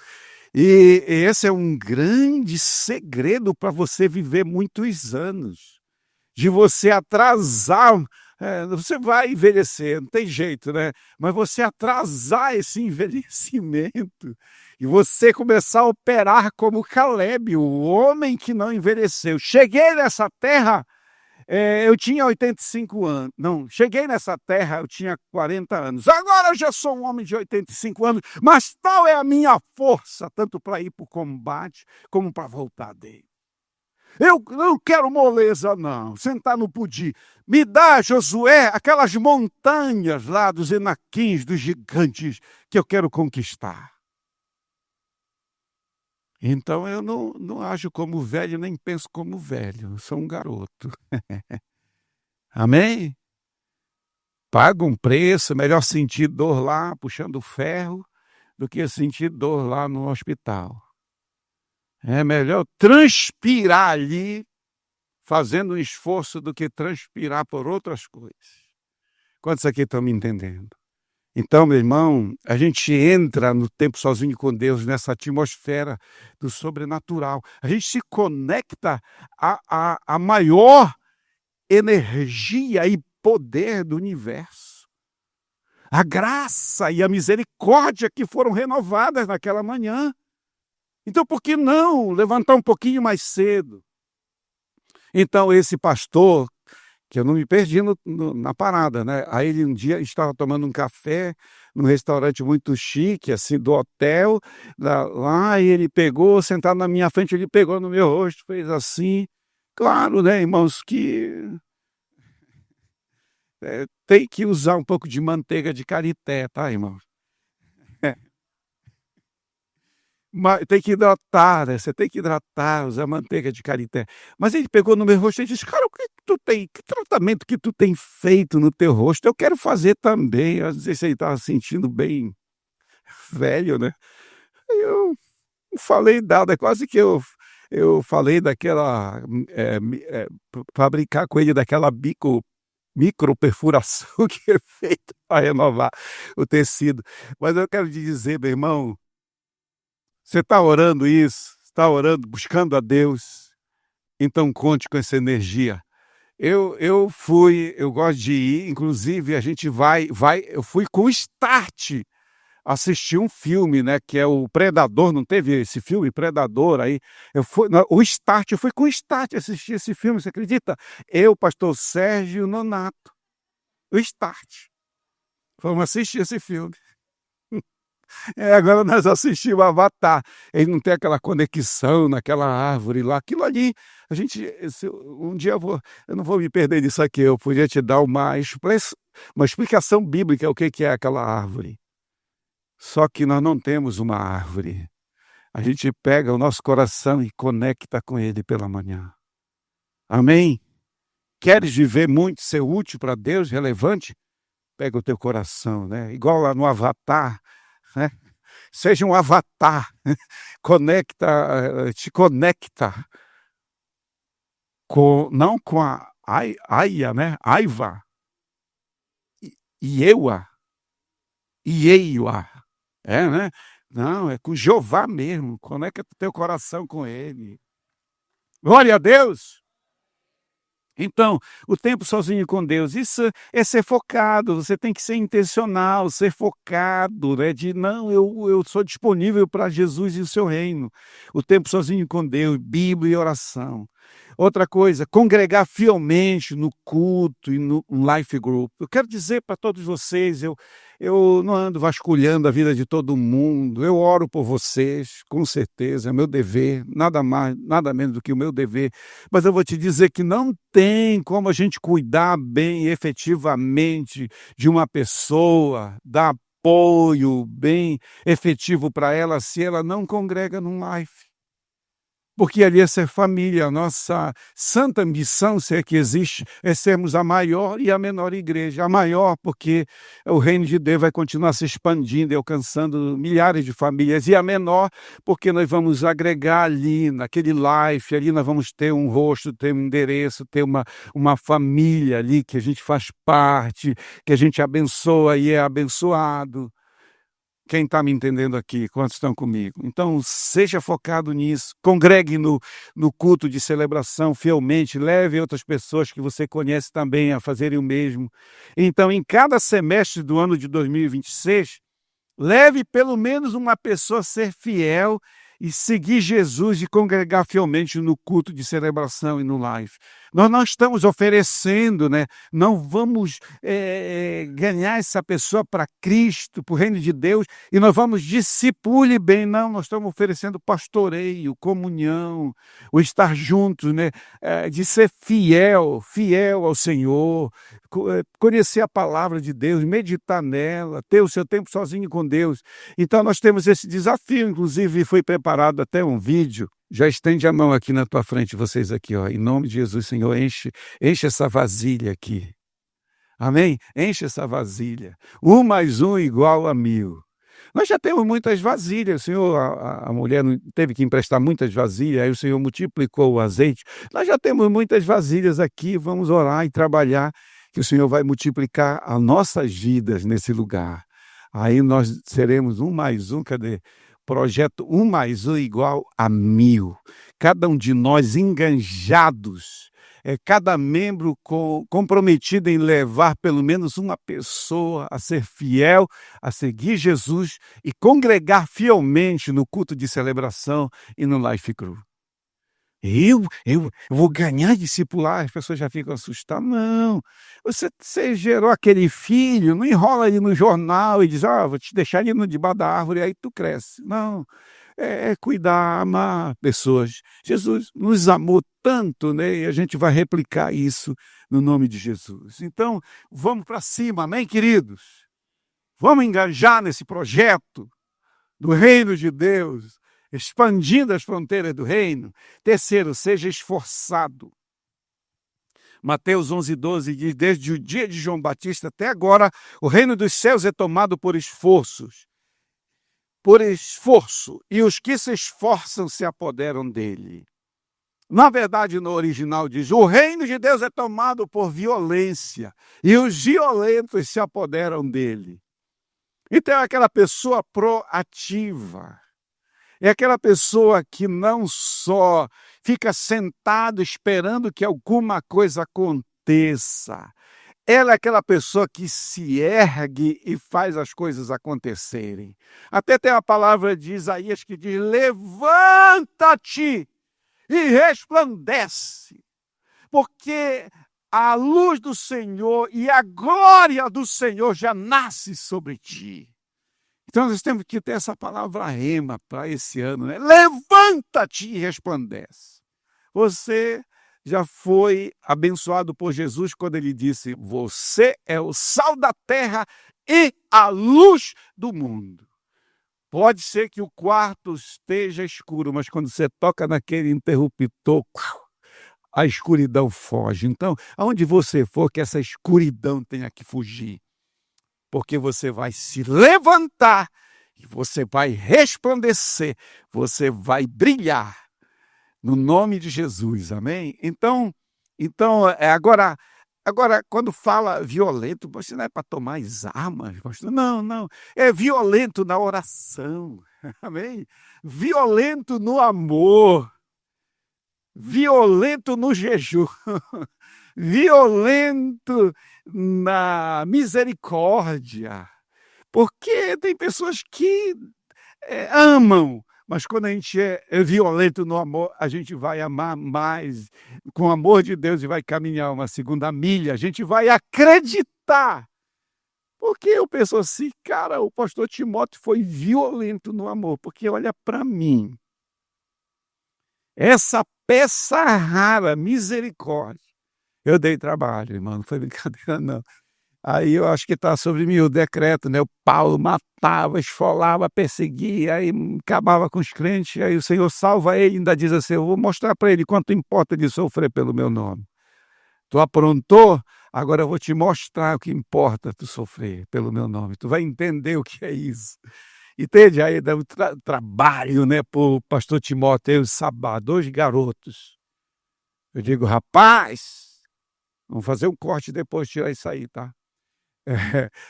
A: E esse é um grande segredo para você viver muitos anos, de você atrasar, você vai envelhecer, não tem jeito, né? Mas você atrasar esse envelhecimento e você começar a operar como Caleb, o homem que não envelheceu. Cheguei nessa terra, eu tinha 85 anos. Não, cheguei nessa terra, eu tinha 40 anos. Agora eu já sou um homem de 85 anos, mas tal é a minha força, tanto para ir para o combate, como para voltar dele. Eu não quero moleza, não, sentar no pudim. Me dá, Josué, aquelas montanhas lá dos Enaquins, dos gigantes, que eu quero conquistar. Então eu não ajo como velho, nem penso como velho, eu sou um garoto. Amém? Paga um preço, melhor sentir dor lá, puxando ferro, do que sentir dor lá no hospital. É melhor transpirar ali, fazendo um esforço, do que transpirar por outras coisas. Quantos aqui estão me entendendo? Então, meu irmão, a gente entra no tempo sozinho com Deus, nessa atmosfera do sobrenatural. A gente se conecta à maior energia e poder do universo. A graça e a misericórdia que foram renovadas naquela manhã. Então, por que não levantar um pouquinho mais cedo? Então, esse pastor, que eu não me perdi na parada, né? Aí ele um dia estava tomando um café num restaurante muito chique, assim, do hotel, lá, e ele pegou, sentado na minha frente, ele pegou no meu rosto, fez assim. Claro, né, irmãos, que tem que usar um pouco de manteiga de karité, tá, irmãos? Mas tem que hidratar, né, você tem que hidratar, usar manteiga de karité. Mas ele pegou no meu rosto e disse: "Cara, o que tu tem, que tratamento que tu tem feito no teu rosto? Eu quero fazer também". Eu não sei se ele estava se sentindo bem velho, né. Aí eu não falei nada, quase que eu falei daquela, para brincar com ele, daquela microperfuração que é feita para renovar o tecido. Mas eu quero te dizer, meu irmão, você está orando isso, está orando, buscando a Deus, então conte com essa energia. Eu gosto de ir, inclusive a gente eu fui com o Start assistir um filme, né, que é o Predador. Não teve esse filme, Predador, aí eu fui com o Start assistir esse filme, você acredita? Eu, pastor Sérgio Nonato, o Start, fomos assistir esse filme. Agora nós assistimos Avatar, ele não tem aquela conexão naquela árvore lá, aquilo ali, um dia eu não vou me perder disso aqui, eu podia te dar uma uma explicação bíblica o que é aquela árvore. Só que nós não temos uma árvore. A gente pega o nosso coração e conecta com ele pela manhã. Amém? Queres viver muito, ser útil para Deus, relevante? Pega o teu coração, né? Igual lá no Avatar, né? Seja um avatar, te conecta não com a Aia, né? Aiva, Ieua, Ieua, né? Não, é com Jeová mesmo, conecta teu coração com ele. Glória a Deus! Então, o tempo sozinho com Deus, isso é ser focado, você tem que ser intencional, ser focado, né? Não, eu sou disponível para Jesus e o seu reino. O tempo sozinho com Deus, Bíblia e oração. Outra coisa, congregar fielmente no culto e no life group. Eu quero dizer para todos vocês, eu não ando vasculhando a vida de todo mundo, eu oro por vocês, com certeza, é meu dever, nada mais, nada menos do que o meu dever, mas eu vou te dizer que não tem como a gente cuidar bem, efetivamente, de uma pessoa, dar apoio bem efetivo para ela, se ela não congrega num life. Porque ali é ser família, a nossa santa missão, se é que existe, é sermos a maior e a menor igreja. A maior porque o reino de Deus vai continuar se expandindo e alcançando milhares de famílias. E a menor porque nós vamos agregar ali, naquele life, ali nós vamos ter um rosto, ter um endereço, ter uma família ali que a gente faz parte, que a gente abençoa e é abençoado. Quem está me entendendo aqui? Quantos estão comigo? Então, seja focado nisso. Congregue no culto de celebração fielmente. Leve outras pessoas que você conhece também a fazerem o mesmo. Então, em cada semestre do ano de 2026, leve pelo menos uma pessoa a ser fiel e seguir Jesus e congregar fielmente no culto de celebração e no live. Nós não estamos oferecendo, né? Não vamos ganhar essa pessoa para Cristo, para o reino de Deus, e nós vamos discipule bem. Não, nós estamos oferecendo pastoreio, comunhão, o estar juntos, né? De ser fiel ao Senhor, conhecer a palavra de Deus, meditar nela, ter o seu tempo sozinho com Deus. Então nós temos esse desafio, inclusive foi preparado até um vídeo. Já estende a mão aqui na tua frente, vocês aqui, ó. Em nome de Jesus, Senhor, enche essa vasilha aqui. Amém? Enche essa vasilha. 1 mais 1 igual a 1000. Nós já temos muitas vasilhas, o Senhor, a mulher não teve que emprestar muitas vasilhas, aí o Senhor multiplicou o azeite. Nós já temos muitas vasilhas aqui, vamos orar e trabalhar, que o Senhor vai multiplicar as nossas vidas nesse lugar. Aí nós seremos 1 mais 1, cadê? Projeto 1 mais 1 igual a 1000. Cada um de nós enganjados, cada membro comprometido em levar pelo menos uma pessoa a ser fiel, a seguir Jesus e congregar fielmente no culto de celebração e no Life Group. Eu vou ganhar discipular, as pessoas já ficam assustadas. Não, você gerou aquele filho, não enrola ele no jornal e diz, vou te deixar ele debaixo da árvore, aí tu cresce. Não, é cuidar, amar pessoas. Jesus nos amou tanto, né? E a gente vai replicar isso no nome de Jesus. Então, vamos para cima, amém, queridos? Vamos engajar nesse projeto do reino de Deus, expandindo as fronteiras do reino. Terceiro, seja esforçado. Mateus 11:12 diz, desde o dia de João Batista até agora, o reino dos céus é tomado por esforço, e os que se esforçam se apoderam dele. Na verdade, no original diz, o reino de Deus é tomado por violência, e os violentos se apoderam dele. Então é aquela pessoa proativa, é aquela pessoa que não só fica sentado esperando que alguma coisa aconteça. Ela é aquela pessoa que se ergue e faz as coisas acontecerem. Até tem a palavra de Isaías que diz, levanta-te e resplandece, porque a luz do Senhor e a glória do Senhor já nasce sobre ti. Então, nós temos que ter essa palavra rema para esse ano, né? Levanta-te e resplandece. Você já foi abençoado por Jesus quando ele disse: você é o sal da terra e a luz do mundo. Pode ser que o quarto esteja escuro, mas quando você toca naquele interruptor, a escuridão foge. Então, aonde você for, que essa escuridão tenha que fugir, porque você vai se levantar e você vai resplandecer, você vai brilhar no nome de Jesus, amém? Então agora quando fala violento, você não é para tomar as armas, pastor. Não, é violento na oração, amém? Violento no amor, violento no jejum, violento na misericórdia, porque tem pessoas que amam, mas quando a gente é violento no amor, a gente vai amar mais com o amor de Deus e vai caminhar uma segunda milha, a gente vai acreditar. Porque eu penso assim, cara, o pastor Timóteo foi violento no amor, porque olha para mim, essa peça rara, misericórdia, eu dei trabalho, irmão, não foi brincadeira não. Aí eu acho que está sobre mim o decreto, né? O Paulo matava, esfolava, perseguia, aí acabava com os crentes, aí o Senhor salva ele e ainda diz assim: eu vou mostrar para ele quanto importa ele sofrer pelo meu nome. Tu aprontou, agora eu vou te mostrar o que importa tu sofrer pelo meu nome. Tu vai entender o que é isso. Entende? Aí dá um trabalho, né, para o pastor Timóteo e Sabá, 2 garotos. Eu digo: rapaz, vamos fazer um corte depois, tirar isso aí, tá?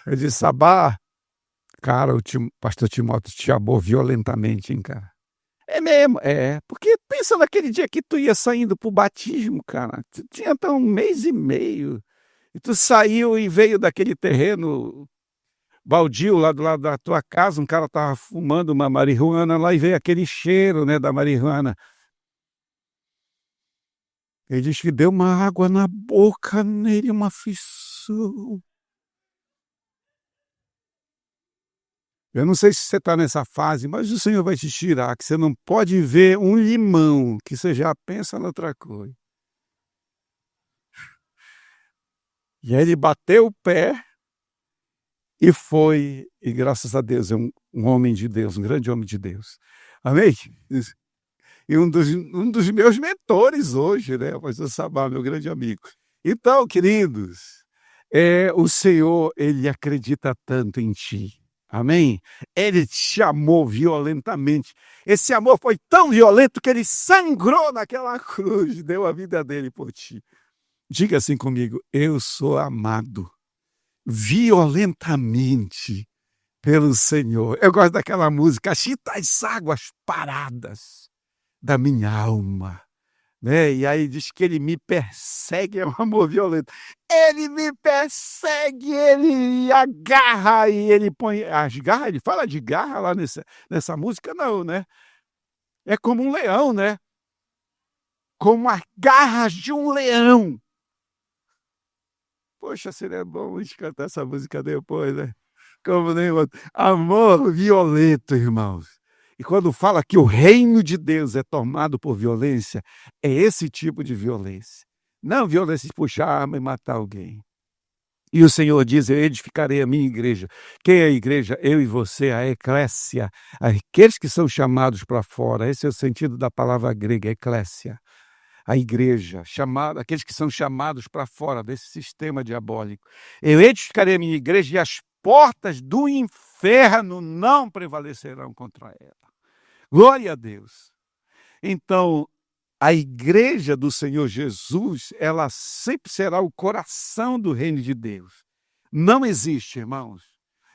A: Eu disse: Sabá, cara, pastor Timóteo te amou violentamente, hein, cara? É mesmo, porque pensa naquele dia que tu ia saindo pro batismo, cara, tu tinha até 1 mês e meio, e tu saiu e veio daquele terreno baldio lá do lado da tua casa, um cara tava fumando uma marihuana lá e veio aquele cheiro, né, da marihuana. Ele diz que deu uma água na boca nele, uma aflição. Eu não sei se você está nessa fase, mas o Senhor vai te tirar, que você não pode ver um limão, que você já pensa noutra coisa. E aí ele bateu o pé e foi, e graças a Deus, é um homem de Deus, um grande homem de Deus. Amém? E um dos meus mentores hoje, né, o pastor Sabá, meu grande amigo. Então, queridos, o Senhor, ele acredita tanto em ti. Amém? Ele te amou violentamente. Esse amor foi tão violento que ele sangrou naquela cruz, deu a vida dele por ti. Diga assim comigo: eu sou amado violentamente pelo Senhor. Eu gosto daquela música: agita as águas paradas da minha alma. Né? E aí diz que ele me persegue, é um amor violento. Ele me persegue, ele agarra e ele põe as garras, ele fala de garra lá nessa música, não, né? É como um leão, né? Como as garras de um leão. Poxa, seria bom a gente cantar essa música depois, né? Como nem outro. Amor violento, irmãos. E quando fala que o reino de Deus é tomado por violência, é esse tipo de violência. Não violência de puxar a arma e matar alguém. E o Senhor diz: eu edificarei a minha igreja. Quem é a igreja? Eu e você, a eclésia. Aqueles que são chamados para fora. Esse é o sentido da palavra grega, eclésia. A igreja, aqueles que são chamados para fora desse sistema diabólico. Eu edificarei a minha igreja e as portas do inferno não prevalecerão contra ela. Glória a Deus. Então, a igreja do Senhor Jesus, ela sempre será o coração do reino de Deus. Não existe, irmãos.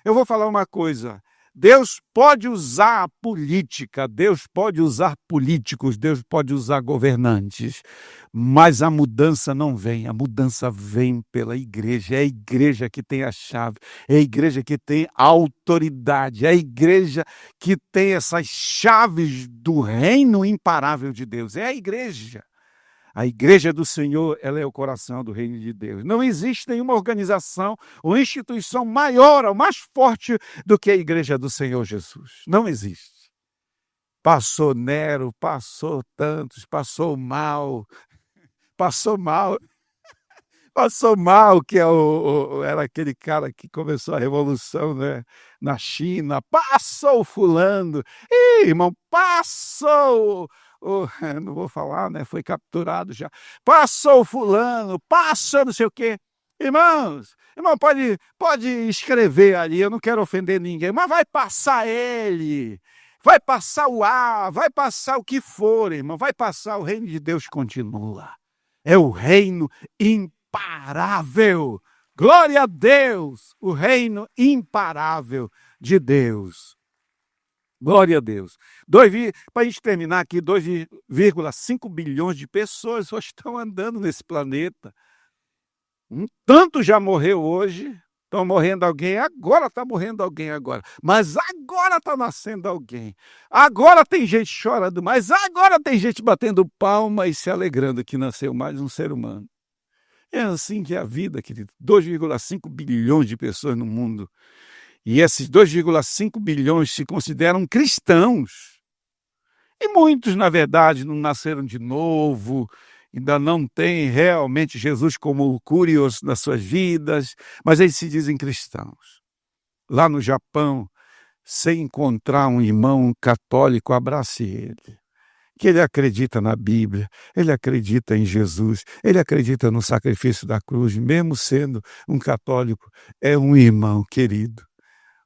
A: Eu vou falar uma coisa: Deus pode usar a política, Deus pode usar políticos, Deus pode usar governantes, mas a mudança não vem, a mudança vem pela igreja. É a igreja que tem a chave, é a igreja que tem a autoridade, é a igreja que tem essas chaves do reino imparável de Deus, é a igreja. A igreja do Senhor, ela é o coração do reino de Deus. Não existe nenhuma organização ou instituição maior ou mais forte do que a igreja do Senhor Jesus. Não existe. Passou Nero, passou tantos, passou o mal, passou mal. Passou mal, que é era aquele cara que começou a revolução, né, na China. Passou fulano. Ih, irmão, passou não vou falar, né, foi capturado já. Passou fulano, passou não sei o quê. Irmão, pode escrever ali, eu não quero ofender ninguém, mas vai passar ele, vai passar o ar, vai passar o que for, irmão, vai passar, o reino de Deus continua. É o reino imparável. Glória a Deus, o reino imparável de Deus. Glória a Deus. Para a gente terminar aqui, 2,5 bilhões de pessoas só estão andando nesse planeta. Um tanto já morreu hoje, estão morrendo alguém, agora está morrendo alguém agora. Mas agora está nascendo alguém. Agora tem gente chorando, mas agora tem gente batendo palma e se alegrando que nasceu mais um ser humano. É assim que é a vida, querido. 2,5 bilhões de pessoas no mundo. E esses 2,5 bilhões se consideram cristãos. E muitos, na verdade, não nasceram de novo, ainda não têm realmente Jesus como Kyrios nas suas vidas, mas eles se dizem cristãos. Lá no Japão, se encontrar um irmão católico, abrace ele. Que ele acredita na Bíblia, ele acredita em Jesus, ele acredita no sacrifício da cruz, mesmo sendo um católico, é um irmão querido,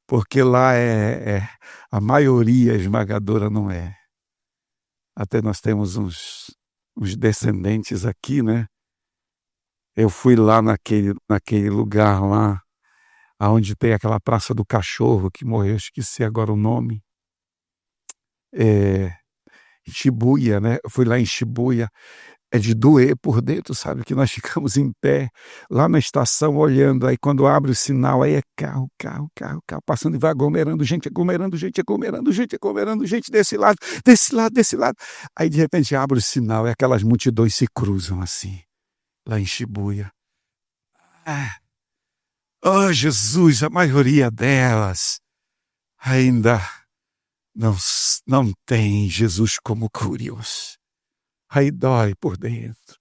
A: porque lá a maioria esmagadora não é. Até nós temos uns descendentes aqui, né? Eu fui lá naquele lugar lá, onde tem aquela Praça do Cachorro, que morreu, esqueci agora o nome, Shibuya, né? Eu fui lá em Shibuya, é de doer por dentro, sabe? Que nós ficamos em pé, lá na estação, olhando, aí quando abre o sinal, aí é carro, passando e vai aglomerando gente desse lado. Aí de repente abre o sinal e aquelas multidões se cruzam assim, lá em Shibuya. Oh, Jesus, a maioria delas ainda não tem Jesus como Kyrios. Aí dói por dentro.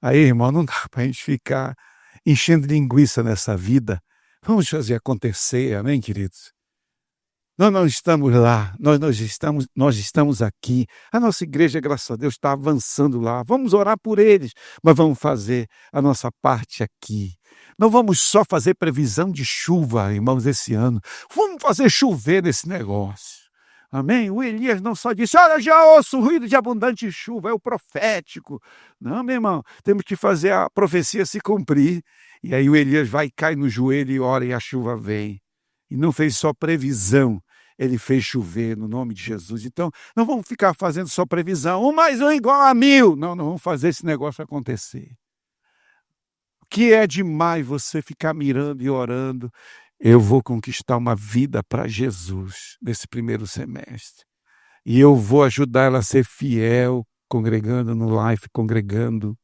A: Aí, irmão, não dá para a gente ficar enchendo linguiça nessa vida. Vamos fazer acontecer, amém, queridos? Nós não estamos lá, nós estamos aqui. A nossa igreja, graças a Deus, está avançando lá. Vamos orar por eles, mas vamos fazer a nossa parte aqui. Não vamos só fazer previsão de chuva, irmãos, esse ano. Vamos fazer chover nesse negócio. Amém? O Elias não só disse, olha, já ouço o ruído de abundante chuva, é o profético. Não, meu irmão, temos que fazer a profecia se cumprir. E aí o Elias vai, cai no joelho e ora e a chuva vem. E não fez só previsão, ele fez chover no nome de Jesus. Então, não vamos ficar fazendo só previsão, 1 mais 1 igual a 1000. Não vamos fazer esse negócio acontecer. O que é demais você ficar mirando e orando. Eu vou conquistar uma vida para Jesus nesse primeiro semestre. E eu vou ajudar ela a ser fiel, congregando no life, congregando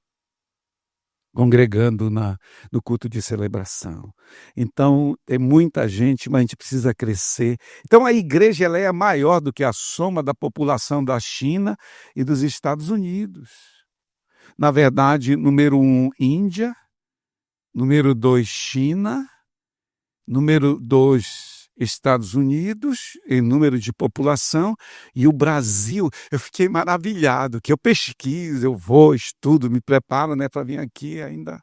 A: no culto de celebração. Então, tem muita gente, mas a gente precisa crescer. Então, a igreja ela é maior do que a soma da população da China e dos Estados Unidos. Na verdade, número 1, Índia. Número 2, China. Número 2, Estados Unidos, em número de população, e o Brasil. Eu fiquei maravilhado, que eu pesquiso, eu vou, estudo, me preparo, né, para vir aqui, ainda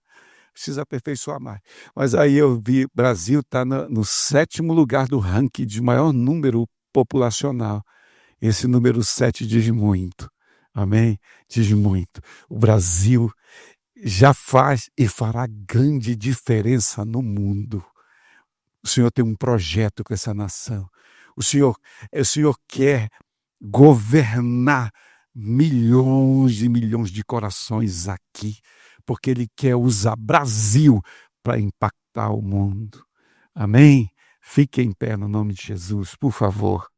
A: preciso aperfeiçoar mais. Mas aí eu vi, o Brasil está no 7º lugar do ranking de maior número populacional. Esse número 7 diz muito, amém? Diz muito. O Brasil já faz e fará grande diferença no mundo. O Senhor tem um projeto com essa nação. O Senhor quer governar milhões e milhões de corações aqui, porque Ele quer usar Brasil para impactar o mundo. Amém? Fique em pé no nome de Jesus, por favor.